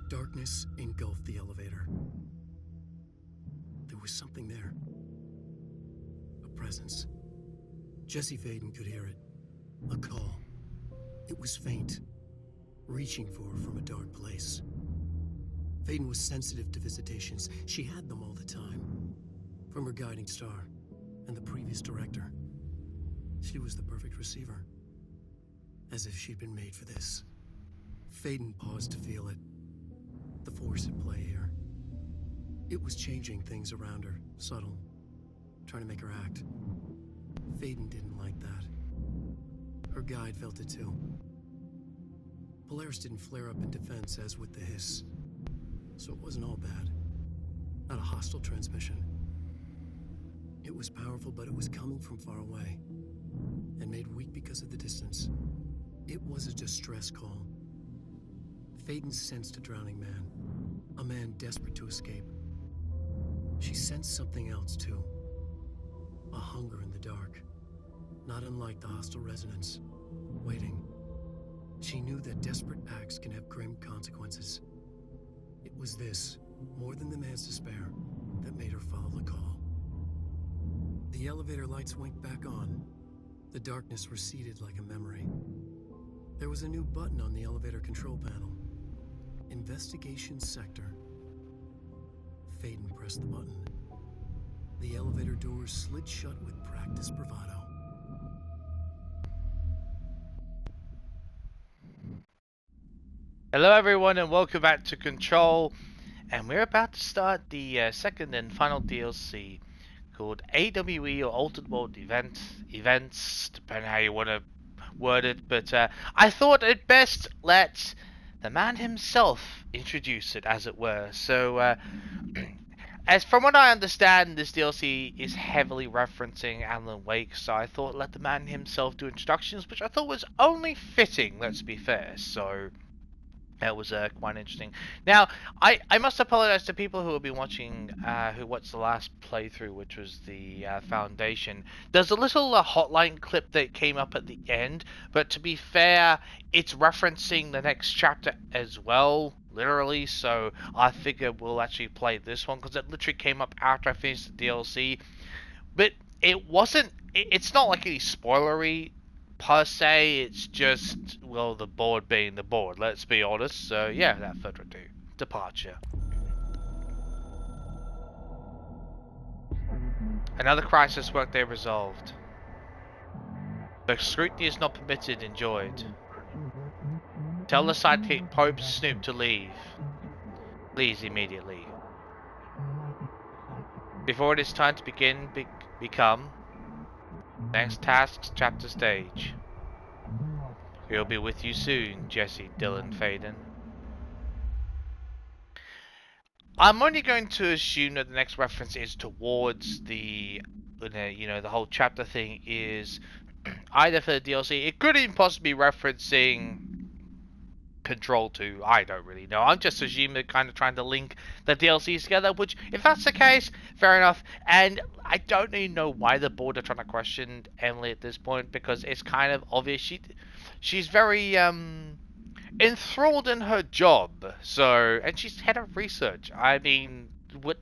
Darkness engulfed the elevator. There was something there. A presence. Jesse Faden could hear it. A call. It was faint, reaching for her from a dark place. Faden was sensitive to visitations. She had them all the time. From her guiding star and the previous director. She was the perfect receiver. As if she'd been made for this. Faden paused to feel it. The force at play here. It was changing things around her, subtle, trying to make her act. Faden didn't like that. Her guide felt it too. Polaris didn't flare up in defense as with the hiss. So it wasn't all bad. Not a hostile transmission. It was powerful, but it was coming from far away. And made weak because of the distance. It was a distress call. Faden sensed a drowning man. A man desperate to escape. She sensed something else, too. A hunger in the dark. Not unlike the hostile resonance. Waiting. She knew that desperate acts can have grim consequences. It was this, more than the man's despair, that made her follow the call. The elevator lights winked back on. The darkness receded like a memory. There was a new button on the elevator control panel. Investigation Sector. Faden pressed the button. The elevator doors slid shut with practiced bravado. Hello everyone and welcome back to Control, and we're about to start the second and final DLC called AWE, or Altered World Events, depending how you want to word it, but I thought it best let the man himself introduce it, as it were. So as from what I understand, this DLC is heavily referencing Alan Wake, so I thought let the man himself do introductions, which I thought was only fitting, let's be fair. So that was quite interesting. Now, I must apologize to people who have been watching, who watched the last playthrough, which was the Foundation. There's a little hotline clip that came up at the end, but to be fair, it's referencing the next chapter as well, literally, so I figure we'll actually play this one, because it literally came up after I finished the DLC. But it wasn't, it's not like any spoilery per se, it's just, well, the board being the board, let's be honest. So yeah, without further ado, departure. Another crisis workday resolved. The scrutiny is not permitted, enjoyed. Tell the sidekick Pope Snoop to leave. Please, immediately. Before it is time to begin, become next tasks, chapter stage. We'll be with you soon, Jesse Dylan Faden. I'm only going to assume that the next reference is towards the, you know, the whole chapter thing is either for the DLC. It could even possibly be referencing Control 2. I don't really know. I'm just assuming they're kind of trying to link the DLCs together, which, if that's the case, fair enough. And I don't even know why the board are trying to question Emily at this point, because it's kind of obvious she's very enthralled in her job. So, and she's head of research. I mean, what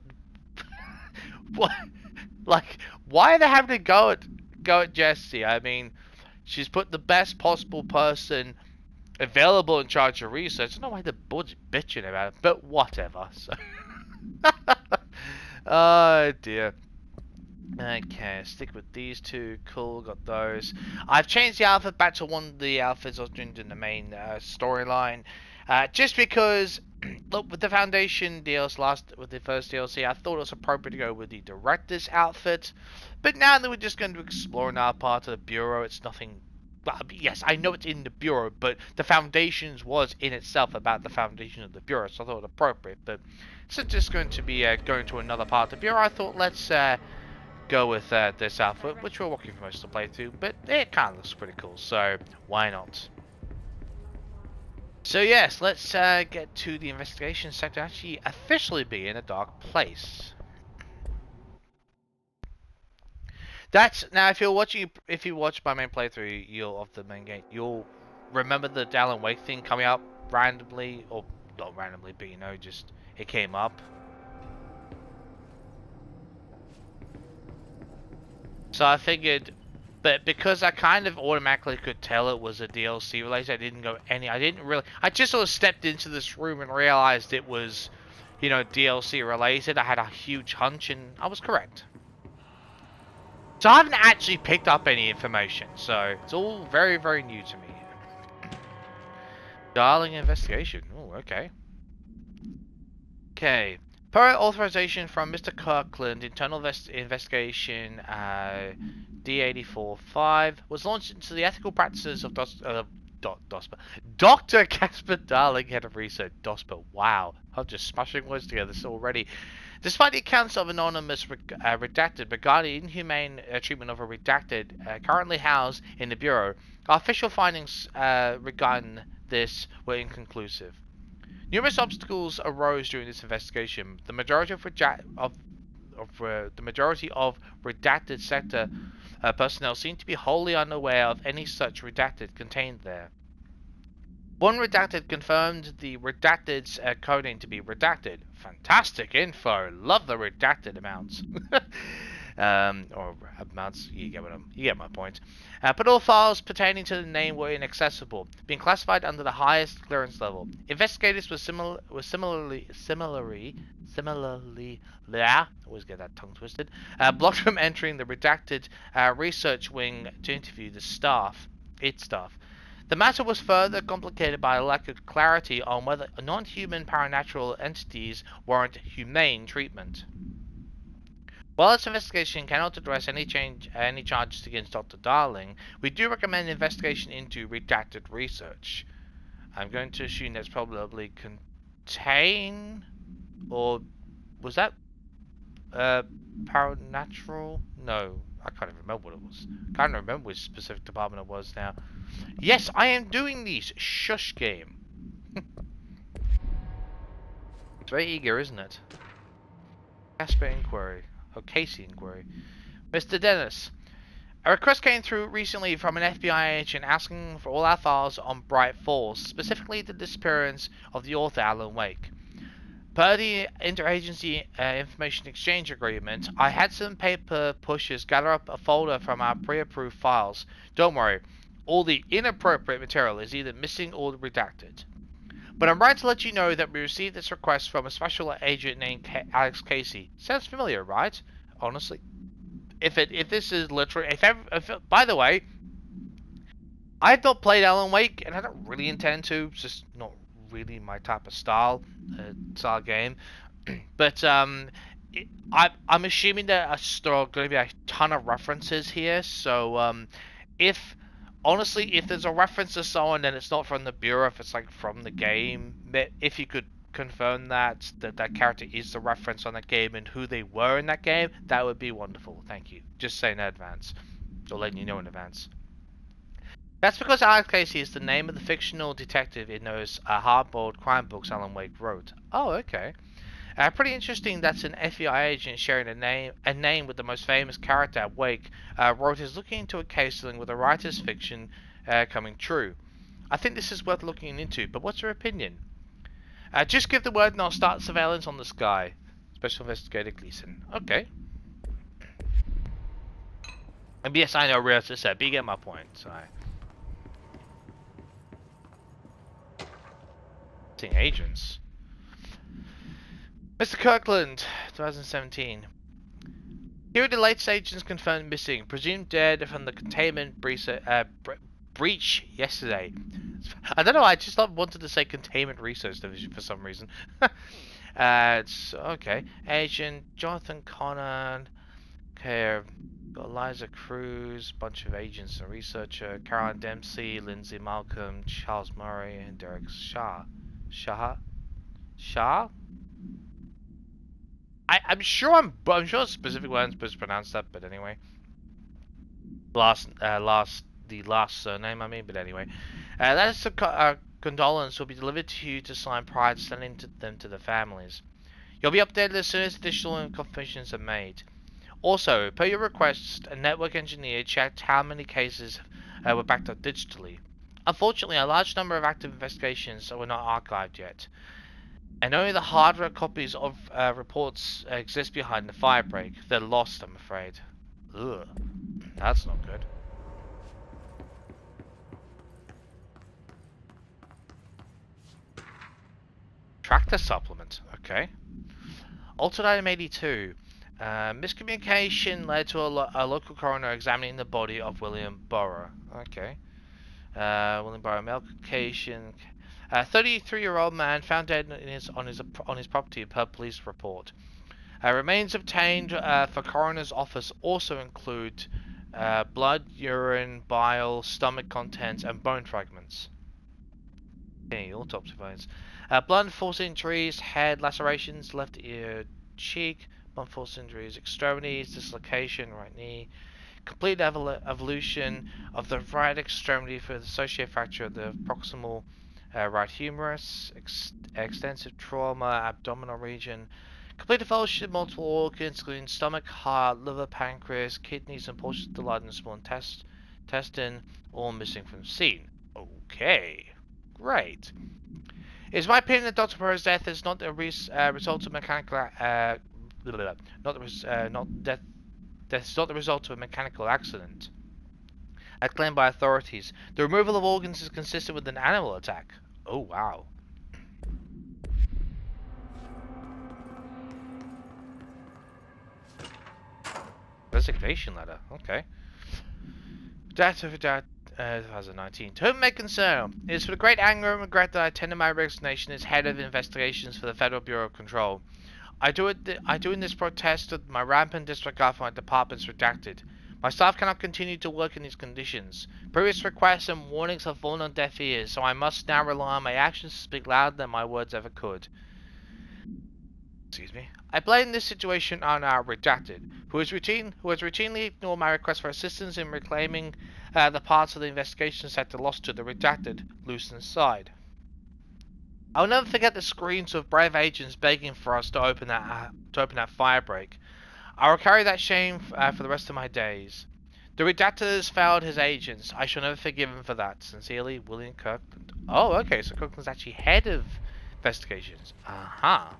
what, like, why are they having to go at Jessie? I mean, she's put the best possible person available in charge of research. I don't know why the board's bitching about it, but whatever. So oh dear. Okay, stick with these two. Cool, got those. I've changed the outfit back to one of the outfits I was doing in the main storyline, just because look, with the Foundation DLC with the first DLC, I thought it was appropriate to go with the director's outfit, but now that we're just going to explore another part of the Bureau, it's nothing. Well, yes, I know it's in the Bureau, but the Foundations was in itself about the foundation of the Bureau, so I thought it was appropriate. But since it's going to be going to another part of the Bureau, I thought let's go with this outfit, which we're walking for most of the playthrough, but it kind of looks pretty cool, so why not? So yes, let's get to the investigation sector, actually officially be in a dark place. That's now, if you watch my main playthrough, of the main game, you'll remember the Alan Wake thing coming up randomly, or not randomly, but you know, just it came up. So I figured, but because I kind of automatically could tell it was a DLC release, I didn't really, I just sort of stepped into this room and realized it was, you know, DLC related. I had a huge hunch and I was correct. So I haven't actually picked up any information, so it's all very, very new to me. Darling investigation. Oh, okay. Okay. Per authorization from Mr. Kirkland, internal investigation D84-5 was launched into the ethical practices of Dr. Casper Darling, head of research. DOSPA. Wow. I'm just smashing words together already. Despite the accounts of anonymous redacted regarding inhumane treatment of a redacted currently housed in the Bureau, our official findings regarding this were inconclusive. Numerous obstacles arose during this investigation. The majority of redacted sector personnel seemed to be wholly unaware of any such redacted contained there. One redacted confirmed the redacted's coding to be redacted. Fantastic info. Love the redacted amounts. Or amounts. You get my point. But all files pertaining to the name were inaccessible, being classified under the highest clearance level. Investigators were similarly, I always get that tongue twisted, blocked from entering the redacted research wing to interview its staff. The matter was further complicated by a lack of clarity on whether non-human paranatural entities warrant humane treatment. While this investigation cannot address any charges against Dr. Darling, we do recommend investigation into redacted research. I'm going to assume that's probably contain, or was that paranatural? No, I can't even remember what it was. I can't remember which specific department it was now. Yes, I am doing these. Shush game. It's very eager, isn't it? Casper inquiry. Oh, Casey inquiry. Mr. Dennis, a request came through recently from an FBI agent asking for all our files on Bright Falls, specifically the disappearance of the author Alan Wake. Per the Interagency Information Exchange Agreement, I had some paper pushers gather up a folder from our pre-approved files. Don't worry, all the inappropriate material is either missing or redacted. But I'm right to let you know that we received this request from a special agent named Alex Casey. Sounds familiar, right? Honestly, if this is literally, by the way, I've not played Alan Wake, and I don't really intend to. It's just not really my type of style game. But I'm assuming there are still going to be a ton of references here. So if there's a reference to someone, then it's not from the Bureau, if it's like from the game. If you could confirm that character is the reference on that game and who they were in that game, that would be wonderful. Thank you. Just saying in advance. Or letting you know in advance. That's because Alex Casey is the name of the fictional detective in those hard-boiled crime books Alan Wake wrote. Oh, okay. Pretty interesting that's an FBI agent sharing a name with the most famous character Wake wrote is looking into a case dealing with a writer's fiction coming true. I think this is worth looking into, but what's your opinion? Just give the word and I'll start surveillance on this guy. Special Investigator Gleason. Okay. And yes, I know real to say, but you get my point. So. Agents. Mr. Kirkland, 2017. Here are the latest agents confirmed missing, presumed dead from the containment breach yesterday. I don't know, I just wanted to say Containment Research Division for some reason. It's okay. Agent Jonathan Connon. Okay, got Eliza Cruz, bunch of agents and researcher. Caroline Dempsey, Lindsay Malcolm, Charles Murray, and Derek Shaw. I'm sure the specific way I'm supposed to pronounce that, but anyway. The last surname, I mean, but anyway. That is a condolence will be delivered to you to sign prior to sending them to the families. You'll be updated as soon as additional confirmations are made. Also, per your request, a network engineer checked how many cases were backed up digitally. Unfortunately, a large number of active investigations were not archived yet, and only the hardware copies of reports exist behind the firebreak. They're lost, I'm afraid. Ugh, that's not good. Tractor supplement, okay. Altered item 82. Miscommunication led to a local coroner examining the body of William Burrow. Okay. William Burrow, male Caucasian. 33-year-old man found dead on his property per police report. Remains obtained for coroner's office also include blood, urine, bile, stomach contents, and bone fragments. Okay, autopsy finds. Blunt force injuries, head lacerations, left ear, cheek, blunt force injuries, extremities, dislocation, right knee, complete evolution of the right extremity for the associated fracture of the proximal right humerus, extensive trauma, abdominal region, complete evolution of multiple organs, including stomach, heart, liver, pancreas, kidneys, and portions of the large and small intestine, all missing from scene. Okay, great. It is my opinion that Dr. Burrow's death is not the result of mechanical death is not the result of a mechanical accident, as claimed by authorities. The removal of organs is consistent with an animal attack. Oh wow. Resignation letter. Okay. Data for 2019. To whom it may concern, it is with great anger and regret that I tender my resignation as head of investigations for the Federal Bureau of Control. I do in this protest that my rampant disregard for my department's redacted. My staff cannot continue to work in these conditions. Previous requests and warnings have fallen on deaf ears, so I must now rely on my actions to speak louder than my words ever could. Excuse me. I blame this situation on our redacted, who has routinely ignored my request for assistance in reclaiming the parts of the investigation sector lost to the redacted, loose inside. I'll never forget the screams of brave agents begging for us to open that firebreak. I will carry that shame for the rest of my days. The redacted has failed his agents. I shall never forgive him for that. Sincerely, William Kirkland. Oh, okay, so Kirkland's actually head of investigations. Aha.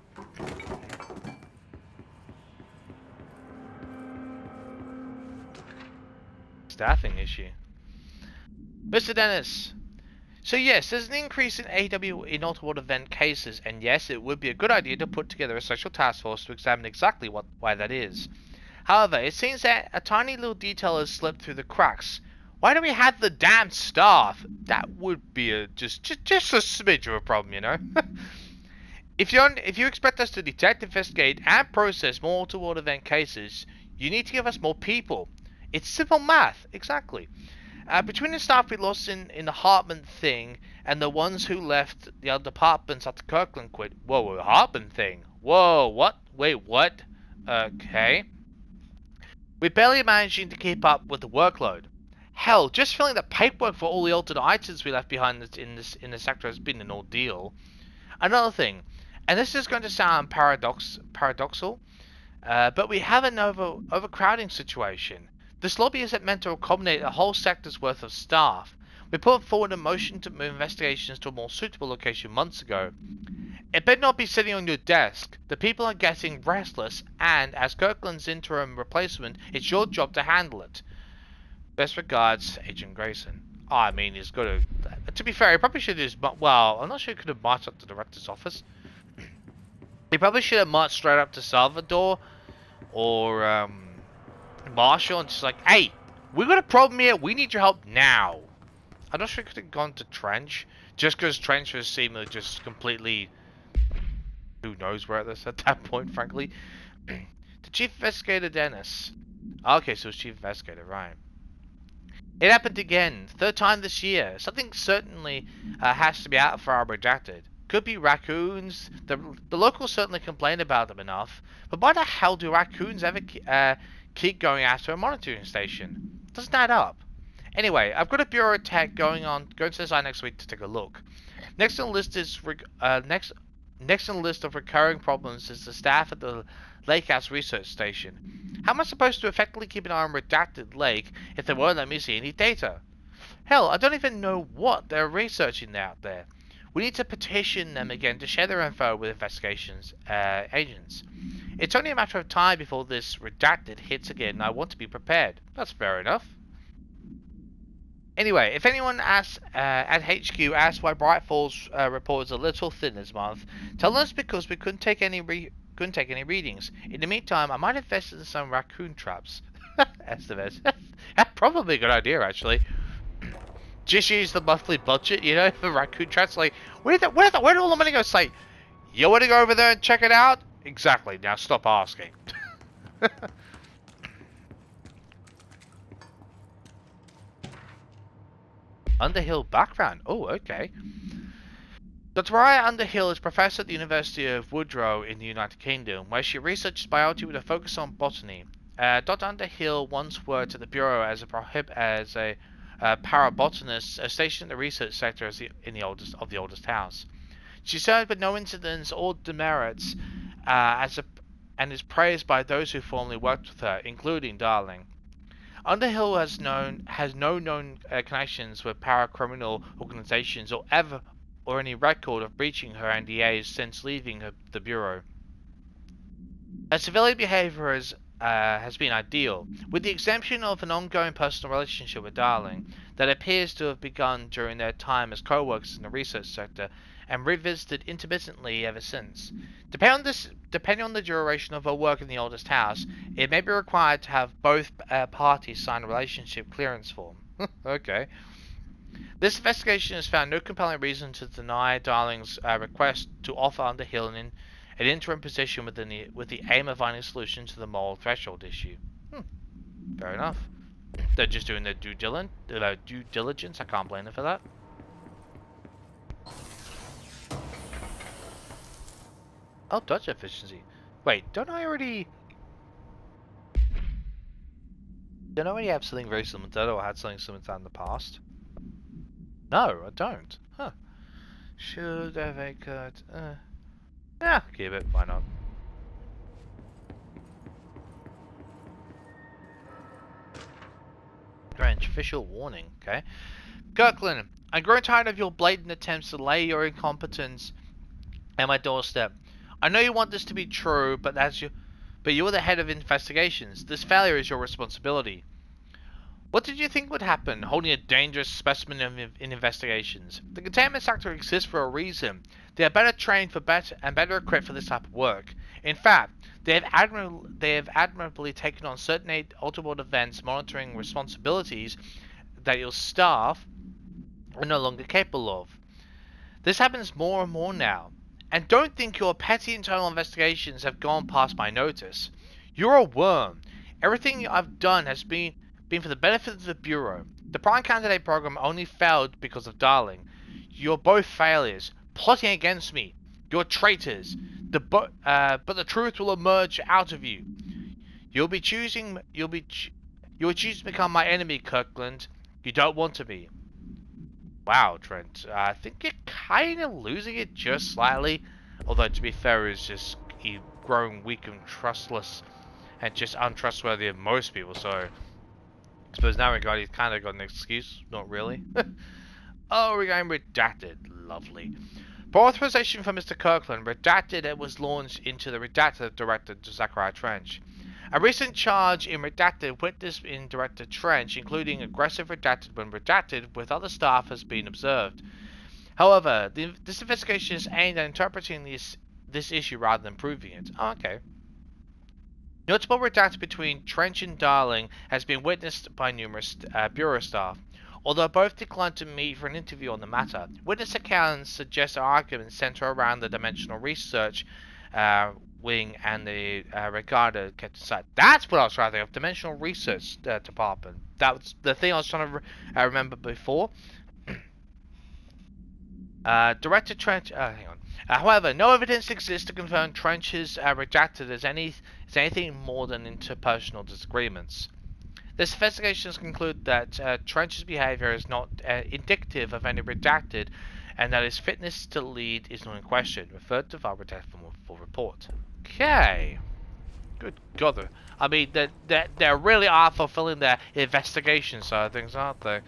Staffing issue. Mr. Dennis. So yes, there's an increase in AW in untoward event cases, and yes, it would be a good idea to put together a special task force to examine exactly why that is. However, it seems that a tiny little detail has slipped through the cracks. Why don't we have the damn staff? That would be just a smidge of a problem, you know. If you expect us to detect, investigate, and process more untoward event cases, you need to give us more people. It's simple math, exactly. Between the staff we lost in the Hartman thing and the ones who left the other departments after Kirkland quit. Whoa, Hartman thing. Whoa, what? Wait, what? Okay. We're barely managing to keep up with the workload. Hell, just filling the paperwork for all the altered items we left behind in the sector has been an ordeal. Another thing, and this is going to sound paradoxal, but we have an overcrowding situation. This lobby isn't meant to accommodate a whole sector's worth of staff. We put forward a motion to move investigations to a more suitable location months ago. It better not be sitting on your desk. The people are getting restless, and as Kirkland's interim replacement, it's your job to handle it. Best regards, Agent Grayson. Oh, I mean, he's got to be fair, he probably should have just, well, I'm not sure he could have marched up to the director's office. He probably should have marched straight up to Salvador, or, Marshall, and just like, hey, we got a problem here, we need your help now. I'm not sure he could have gone to Trench, just because Trench was seemingly just completely, who knows where this at that point, frankly. The Chief Investigator Dennis. Okay, so it's Chief Investigator, right. It happened again, third time this year. Something certainly has to be out for our redacted. Could be raccoons. The locals certainly complain about them enough, but why the hell do raccoons ever keep going after a monitoring station? Doesn't add up. Anyway, I've got a Bureau tech going to the site next week to take a look. Next on the list is next on the list of recurring problems is the staff at the Lake House Research Station. How am I supposed to effectively keep an eye on redacted Lake if they won't let me see any data? Hell, I don't even know what they're researching out there. We need to petition them again to share their info with investigations agents. It's only a matter of time before this redacted hits again, and I want to be prepared. That's fair enough. Anyway, if anyone asks at HQ asks why Bright Falls report is a little thin this month, tell them it's because we couldn't take any readings. In the meantime, I might invest in some raccoon traps. Estimates. That's probably a good idea, actually. Just use the monthly budget, you know, for raccoon traps. Like, where did all the money go? Say, you want to go over there and check it out? Exactly. Now stop asking. Underhill background. Oh, okay. Dr. Mariah Underhill is professor at the University of Woodrow in the United Kingdom, where she researches biology with a focus on botany. Dr. Underhill once worked at the Bureau as a parabotanist, stationed in the research sector in the oldest house. She served with no incidents or demerits, and is praised by those who formerly worked with her, including Darling. Underhill has no known connections with paracriminal organizations or any record of breaching her NDAs since leaving the Bureau. Her civilian behavior has been ideal, with the exemption of an ongoing personal relationship with Darling that appears to have begun during their time as co-workers in the research sector and revisited intermittently ever since. Depending on the duration of her work in the oldest house, it may be required to have both parties sign a relationship clearance form. Okay. This investigation has found no compelling reason to deny Darling's request to offer Underhill an interim position with the aim of finding a solution to the moral threshold issue. Fair enough. They're just doing their due diligence. I can't blame them for that. Oh, dodge efficiency. Wait, don't I already have something very similar to that, or had something similar to that in the past? No, I don't. Huh. Should have a cut. Yeah, keep it. Why not? Strange. Official warning. Okay. Kirkland, I'm growing tired of your blatant attempts to lay your incompetence at my doorstep. I know you want this to be true, but you're the head of investigations. This failure is your responsibility. What did you think would happen, holding a dangerous specimen in investigations? The containment sector exists for a reason. They are better trained and better equipped for this type of work. In fact, they have admirably taken on certain ultimate events monitoring responsibilities that your staff are no longer capable of. This happens more and more now. And don't think your petty internal investigations have gone past my notice. You're a worm. Everything I've done has been for the benefit of the Bureau. The Prime Candidate program only failed because of Darling. You're both failures, plotting against me. You're traitors. But the truth will emerge out of you. You'll choose to become my enemy, Kirkland. You don't want to be. Wow, Trent. I think you're kind of losing it just slightly. Although, to be fair, he's growing weak and trustless and just untrustworthy of most people, so I suppose in that regard he's kind of got an excuse. Not really. Oh, we're going redacted. Lovely. For authorization for Mr. Kirkland, redacted it was launched into the redacted director to Zachariah Trench. A recent charge in redacted witnessed in Director Trench, including aggressive redacted when redacted with other staff, has been observed. However, this investigation is aimed at interpreting this issue rather than proving it. Oh, okay. Notable redacted between Trench and Darling has been witnessed by numerous Bureau staff. Although both declined to meet for an interview on the matter, witness accounts suggest arguments center around the dimensional research wing and the regarded kept aside. That's what I was trying to think of. Dimensional research department. That was the thing I was trying to remember before. Director Trench. Hang on. However, no evidence exists to confirm Trench is redacted as anything more than interpersonal disagreements. This investigation has concluded that Trench's behavior is not indicative of any redacted, and that his fitness to lead is not in question. Referred to file redacted for full report. Okay. Good God. I mean, they really are fulfilling their investigation side of things, aren't they?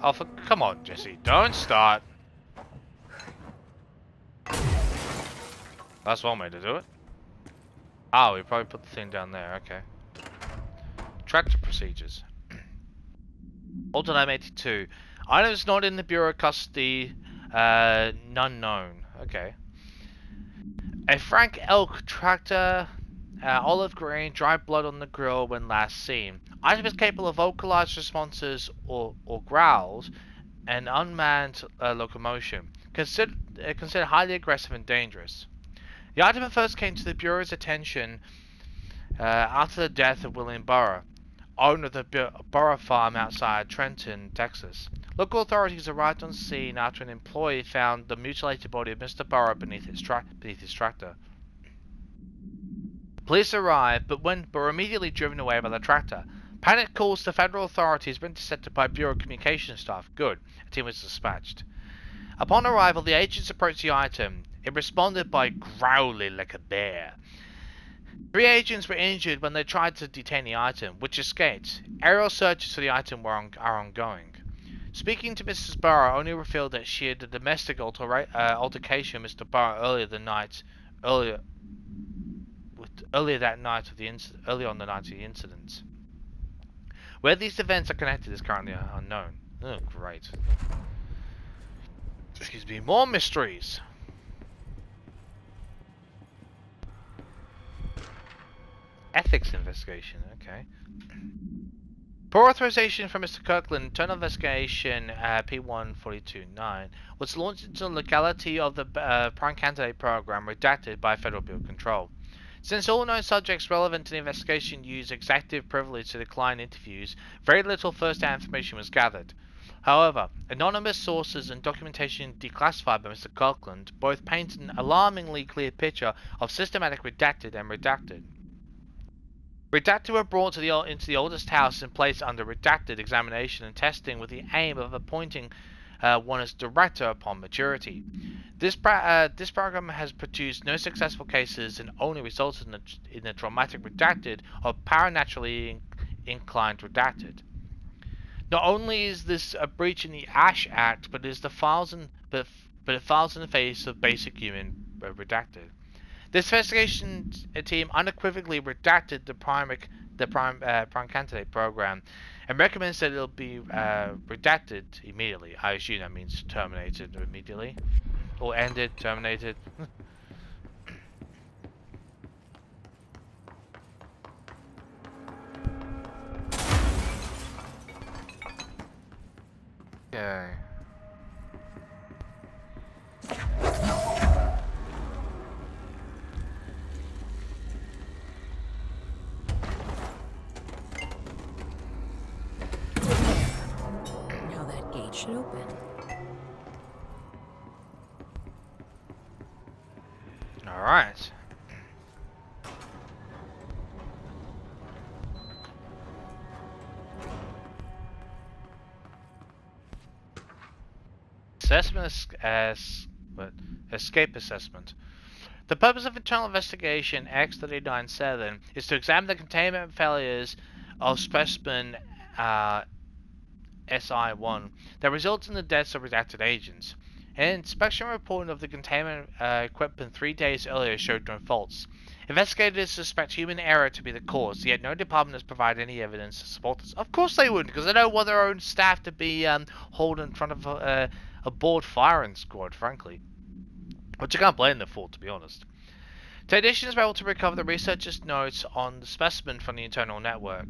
Oh, come on, Jesse. Don't start. That's one way to do it. Oh, we probably put the thing down there. Okay. Tractor procedures. Alternate 82. Items not in the Bureau custody. None known. Okay. A Frank Elk tractor. Olive green, dry blood on the grill when last seen. Item is capable of vocalized responses or growls and unmanned locomotion. Considered highly aggressive and dangerous. The item first came to the Bureau's attention after the death of William Burrough, owner of the Burrough Farm outside Trenton, Texas. Local authorities arrived on scene after an employee found the mutilated body of Mr. Burrough beneath his tractor. Police arrived, but were immediately driven away by the tractor. Panic calls to federal authorities were intercepted by Bureau communication staff. Good. A team was dispatched. Upon arrival, the agents approached the item. It responded by growling like a bear. 3 agents were injured when they tried to detain the item, which escaped. Aerial searches for the item are ongoing. Speaking to Mrs. Burrough only revealed that she had a domestic altercation with Mr. Burrough earlier on the night of the incident. Where these events are connected is currently unknown. Oh, great. Excuse me, more mysteries. Ethics investigation, okay. Per authorization from Mr. Kirkland, internal investigation P1429 was launched into the legality of the Prime Candidate Program redacted by Federal Bureau of Control. Since all known subjects relevant to the investigation used executive privilege to decline interviews, very little first-hand information was gathered. However, anonymous sources and documentation declassified by Mr. Kirkland both paint an alarmingly clear picture of systematic redacted and redacted. Redacted were brought into the oldest house and placed under redacted examination and testing with the aim of appointing one as director upon maturity. This program has produced no successful cases and only resulted in a traumatic redacted or paranaturally inclined redacted. Not only is this a breach in the Ash Act, but it falls in the face of basic human redacted. This investigation team unequivocally redacted the Prime Candidate Program and recommends that it will be redacted immediately. I assume that means terminated immediately. Or ended, terminated. Okay. Now that gate should open. All right. Escape assessment. The purpose of internal investigation X-397 is to examine the containment failures of specimen SI-1 that results in the deaths of redacted agents. An inspection report of the containment equipment 3 days earlier showed no faults. Investigators suspect human error to be the cause, yet no department has provided any evidence to support this. Of course they wouldn't, because they don't want their own staff to be hauled in front of a board firing squad, frankly. Which I can't blame them for, to be honest. Technicians were able to recover the researchers' notes on the specimen from the internal network.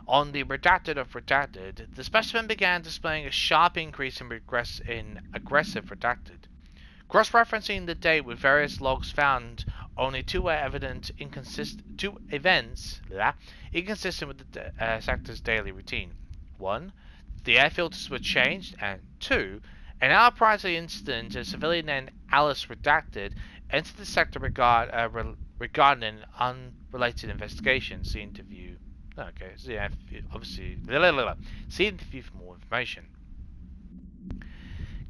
On the redacted of redacted, the specimen began displaying a sharp increase in aggressive redacted. Cross-referencing the date with various logs found only two events inconsistent with the sector's daily routine. 1. The air filters were changed, and 2. An hour prior to the incident, a civilian named Alice Redacted entered the sector regarding an unrelated investigation. See interview. Okay, so yeah, obviously, see interview for more information.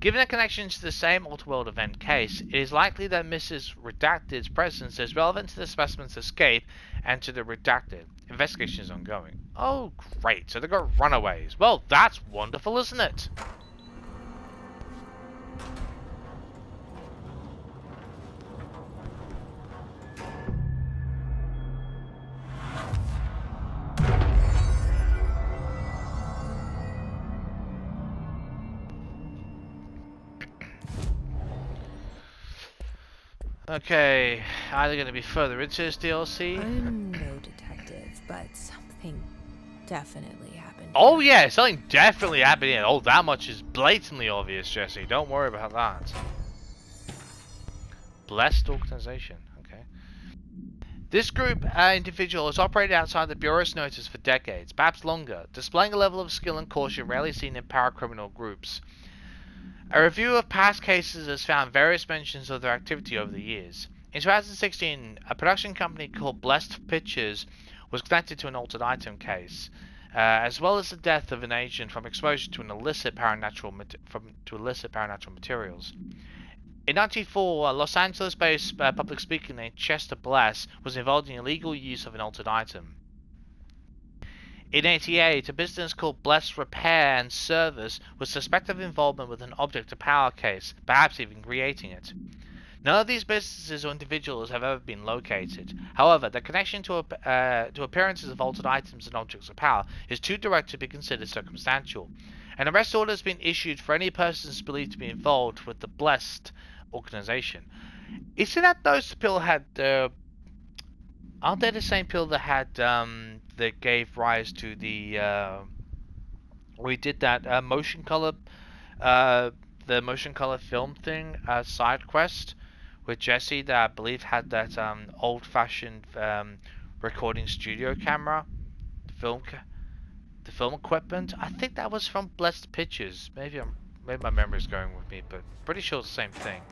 Given a connection to the same Alterworld event case, it is likely that Mrs. Redacted's presence is relevant to the specimen's escape and to the Redacted. Investigation is ongoing. Oh, great. So they got runaways. Well, that's wonderful, isn't it? Okay, are there going to be further into this DLC? I'm no detective, but something definitely happened. Oh yeah, something definitely happened here. Oh, that much is blatantly obvious, Jesse. Don't worry about that. Blessed organization. Okay. This group individual has operated outside the Bureau's notice for decades, perhaps longer, displaying a level of skill and caution rarely seen in paracriminal groups. A review of past cases has found various mentions of their activity over the years. In 2016, a production company called Blessed Pictures was connected to an altered item case, as well as the death of an agent from exposure to illicit paranatural materials. In 1994, Los Angeles-based public speaker named Chester Bless was involved in illegal use of an altered item. In 1988, a business called Bless Repair and Service was suspected of involvement with an object to power case, perhaps even creating it. None of these businesses or individuals have ever been located. However, the connection to appearances of altered items and objects of power is too direct to be considered circumstantial. An arrest order has been issued for any persons believed to be involved with the Blessed organization. Isn't that those people had? Aren't they the same people that had that gave rise to the we did that motion color the motion color film thing side quest with Jesse that I believe had that old-fashioned recording studio camera, the film equipment. I think that was from Blessed Pictures. Maybe my memory's going with me, but pretty sure it's the same thing.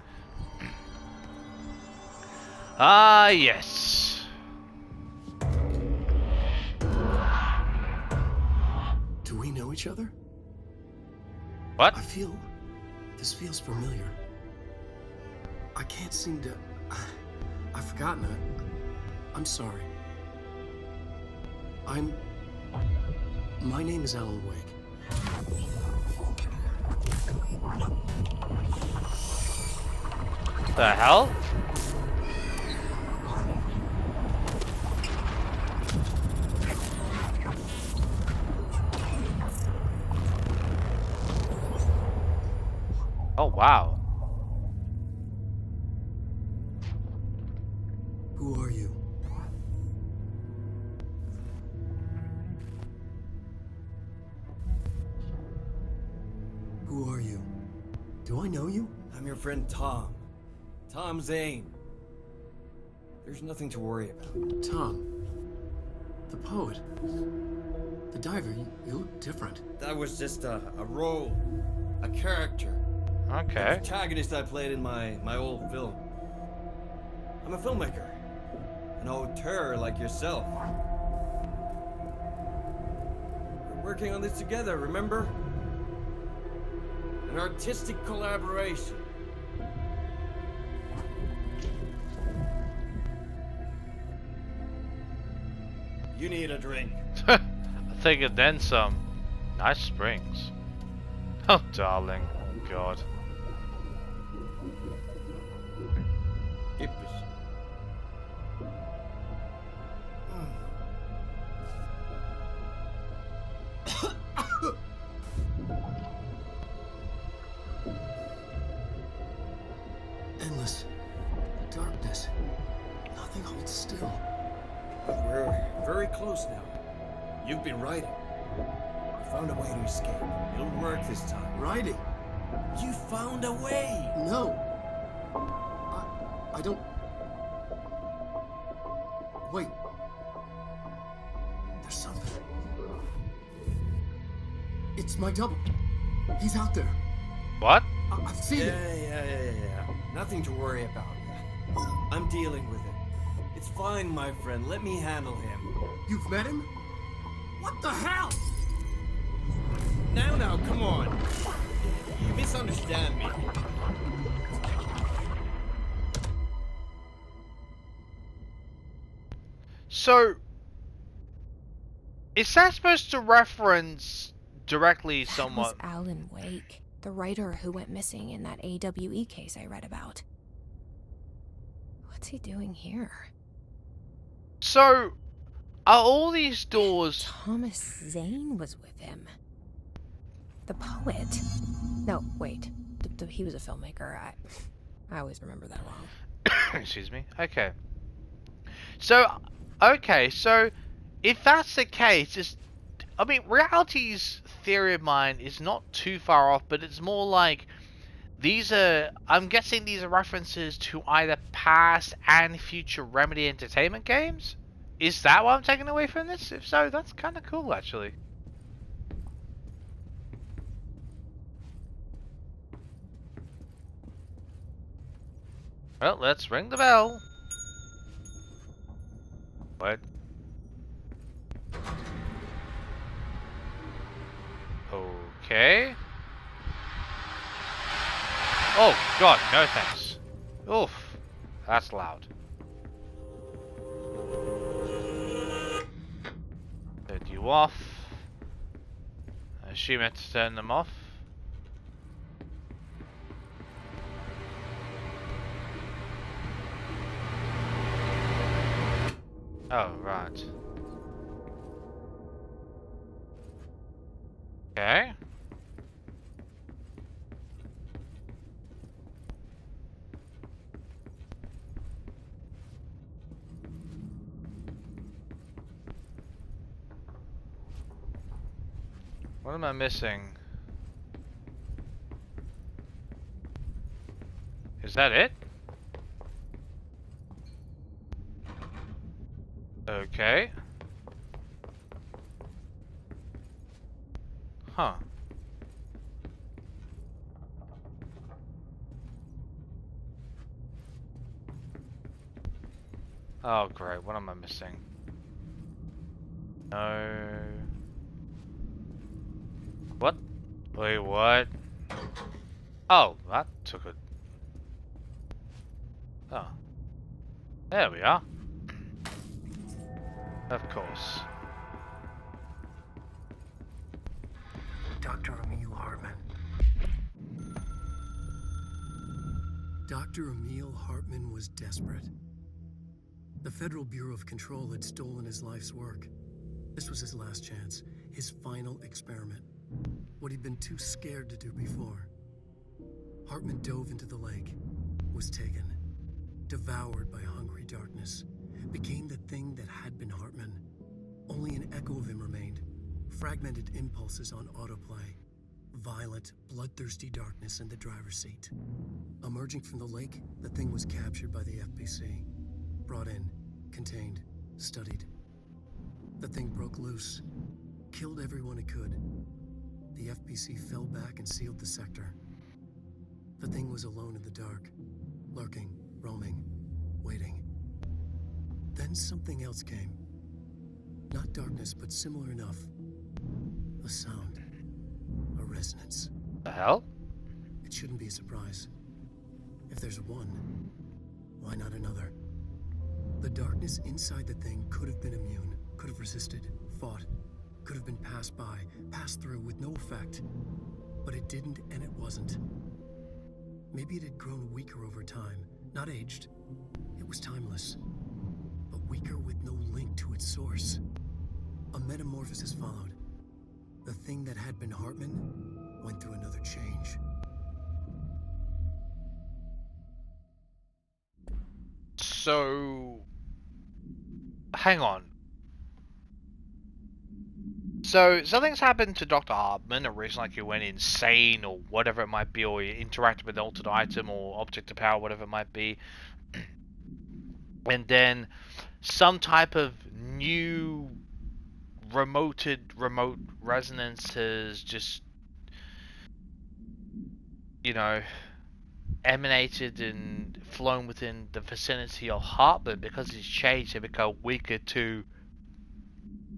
Ah, yes. Do we know each other? What? This feels familiar. I can't seem to... I've forgotten it. I'm sorry. My name is Alan Wake. The hell? Oh, wow. Who are you? Who are you? Do I know you? I'm your friend Tom. Tom Zane. There's nothing to worry about. Tom. The poet. The diver. You look different. That was just a role. A character. Okay. The protagonist I played in my old film. I'm a filmmaker. An auteur like yourself. We're working on this together, remember? An artistic collaboration. You need a drink. I think it then some. Nice springs. Oh, darling. God. Endless darkness. Nothing holds still. But we're very close now. You've been writing. You found a way to escape. It'll work this time. Writing? You found a way! No. I don't... Wait. There's something. It's my double. He's out there. What? I've seen it. Yeah. Nothing to worry about. I'm dealing with it. It's fine, my friend. Let me handle him. You've met him? What the hell? Now, come on. You misunderstand me. So, is that supposed to reference directly That somewhat? was Alan Wake, the writer who went missing in that AWE case I read about. What's he doing here? So, are all these doors? Thomas Zane was with him. The poet. No, wait. He was a filmmaker. I always remember that wrong. Excuse me. Okay. So, if that's the case, I mean, reality's theory of mine is not too far off, but it's more like I'm guessing these are references to either past and future Remedy Entertainment games? Is that what I'm taking away from this? If so, that's kind of cool, actually. Well, let's ring the bell. What? Okay. Oh, God, no thanks. Oof, that's loud. Turn you off. I assume I have to turn them off. Oh, right. Okay. What am I missing? Is that it? Okay. Huh. Oh, great. What am I missing? No. What? Wait, what? Oh, that took a... Oh. There we are. Of course. Dr. Emil Hartman. Dr. Emil Hartman was desperate. The Federal Bureau of Control had stolen his life's work. This was his last chance, his final experiment. What he'd been too scared to do before. Hartman dove into the lake, was taken, devoured by hungry darkness, became the thing that had been Hartman. Only an echo of him remained, fragmented impulses on autoplay, violent, bloodthirsty darkness in the driver's seat. Emerging from the lake, the thing was captured by the FBC, brought in, contained, studied. The thing broke loose, killed everyone it could. The FBC fell back and sealed the sector. The thing was alone in the dark, lurking, roaming, waiting. Then something else came. Not darkness, but similar enough. A sound. A resonance. The hell? It shouldn't be a surprise. If there's one, why not another? The darkness inside the thing could have been immune, could have resisted, fought, could have been passed by, passed through with no effect. But it didn't, and it wasn't. Maybe it had grown weaker over time, not aged. It was timeless, but weaker with no link to its source. A metamorphosis followed. The thing that had been Hartman went through another change. So... hang on. So, something's happened to Dr. Hartman, a reason like he went insane or whatever it might be, or he interacted with an altered item or object of power, whatever it might be. And then some type of new remote resonance has just, you know, emanated and flown within the vicinity of Hartman because he's changed and become weaker to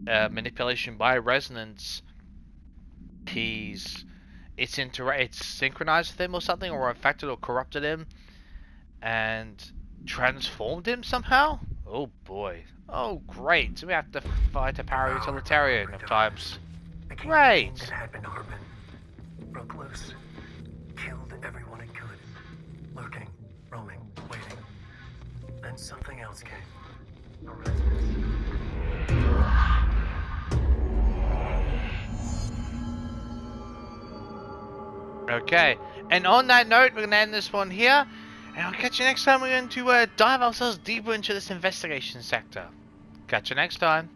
manipulation by resonance. He's it's synchronized with him or something, or affected or corrupted him, and transformed him somehow. Oh boy. Oh great. So we have to fight a para-utilitarian of times. Great. That had been Harbin. Broke loose. Killed everyone it could. Lurking, roaming, waiting. Then something else came. A resonance. Okay. And on that note, we're going to end this one here. And I'll catch you next time. We're going to dive ourselves deeper into this investigation sector. Catch you next time.